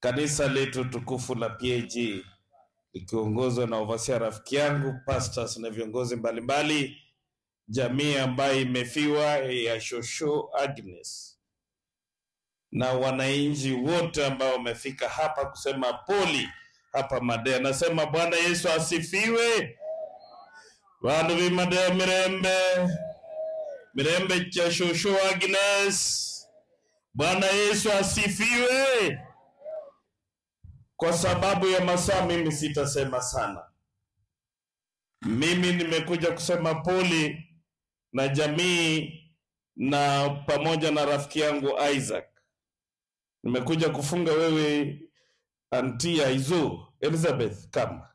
kanisa letu tukufu la PAG likiongozwa na overseer rafiki yangu pastors na viongozi mbalimbali, jamii ambayo imefiwa ya Shosho Agnes na wananchi wote ambao wamefika hapa kusema poli hapa Madea. Nasema Bwana Yesu asifiwe. Wandu vi Madea mirembe cha Shosho Agnes. Bwana Yesu asifiwe. Kwa sababu ya masaa mimi sitasema sana. Mimi nimekuja kusema poli na jamii na pamoja na rafiki yangu Isaac. Nimekuja kufunga wewe Auntie Aizo Elizabeth kama.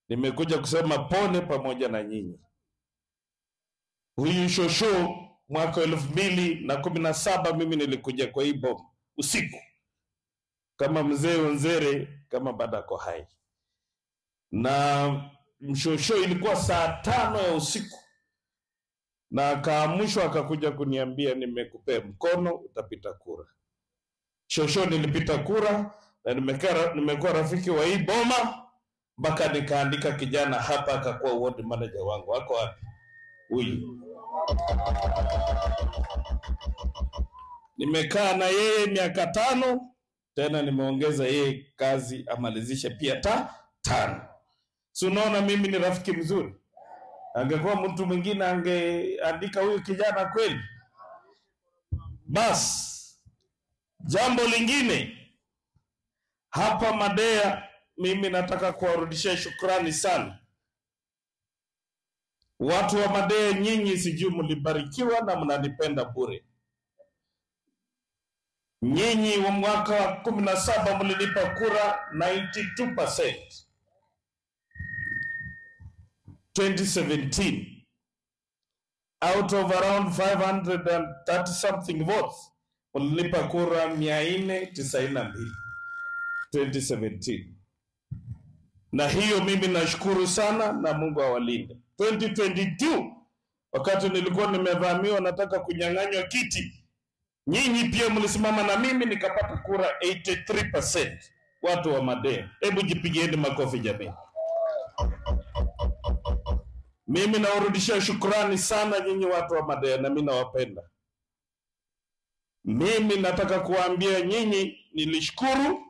Nimekuja kusema pole pamoja na nyinyi. Huyu Shosho mwaka 2017 mimi nilikuja kwa hii bomu usiku kama mzee Onzere kama badako hai, na Shosho ilikuwa saa 5 ya usiku, na akaamshwa akakuja kuniambia nimekupea mkono utapita kura. Shosho nilipita kura na nimekuwa rafiki wa hii boma mpaka nikaandika kijana hapa akakuwa ward manager wangu. Wako wapi huyu? Nimekaa na yeye miaka 5, tena nimeongeza yeye kazi amalizishe pia 5. So unaona mimi ni rafiki mzuri. Angekuwa mtu mwingine angeandika huyu kijana kweli. Bas, jambo lingine hapa Madea, mimi nataka kuwarudishia shukrani sana watu wa Madea. Nyinyi sijui mlibarikiwa na mnanipenda bure. Nyinyi wa mwaka wa 17 mlinipa kura 92%. 2017 out of around 530 something votes mlinipa kura 492 2017. Na hiyo mimi nashukuru sana na Mungu awalinde. 2022 wakati nilikuwa nimevamiwa nataka kunyang'anywa kiti, nyinyi pia mlisimama na mimi nikapata kura 83%. Watu wa Madea, hebu jipigieni makofi jamii. Mimi nawarudishia shukrani sana nyinyi watu wa Madea, na mimi nawapenda. Mimi nataka kuambia nyinyi nilishukuru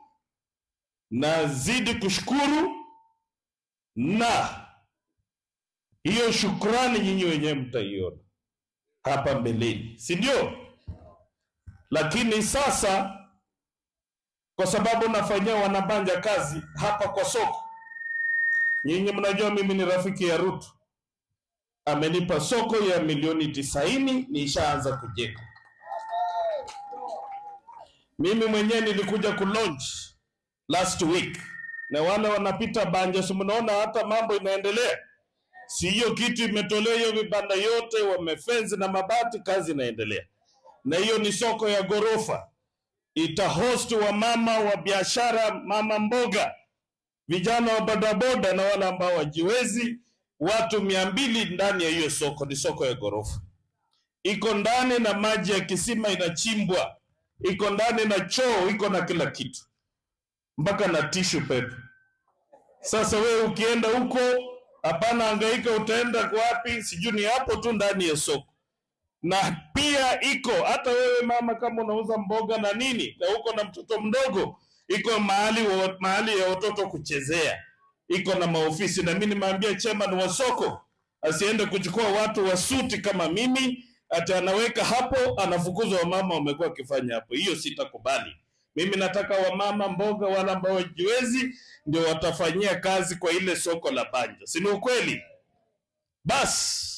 na zidi kushukuru, na hiyo shukrani nyinyi wenyewe mtaiona hapa mbeleni, si ndio? Lakini sasa kwa sababu nafanyia wanabanja kazi hapa kwa soko, nyinyi mnajua mimi ni rafiki ya Ruto. Amenipa soko ya milioni 90, nishaanza kujenga. Mimi mwenyewe nilikuja kulaunch last week, na wale wanapita banja, si mnaona hata mambo inaendelea. Si hiyo kitu imetolewa, hiyo vibanda yote wamefenzi na mabati, kazi inaendelea. Na hiyo ni soko ya gorofa, itahost wa mama wa biashara, mama mboga, vijana wa bodaboda na wale ambao wajiwezi, watu 200 ndani ya hiyo soko. Ni soko ya gorofa, iko ndani na maji ya kisima inachimbwa, iko ndani na choo, iko na kila kitu mpaka na tissue paper. Sasa wewe ukienda huko, hapana hangaika utaenda kwa wapi, sijui ni hapo tu ndani ya soko. Na pia iko hata wewe mama kama unauza mboga na nini na uko na mtoto mdogo, iko mahali ya watoto kuchezea, iko na maofisi. Na mimi nimeambia chairman wa soko asiende kuchukua watu wa suti kama mimi ati anaweka hapo, anafukuzwa wamama wamekuwa kifanya hapo. Hiyo sitakubali. Mimi nataka wamama mboga wala ambao wajiwezi ndio watafanyia kazi kwa ile soko la banja, si ni ukweli? Bas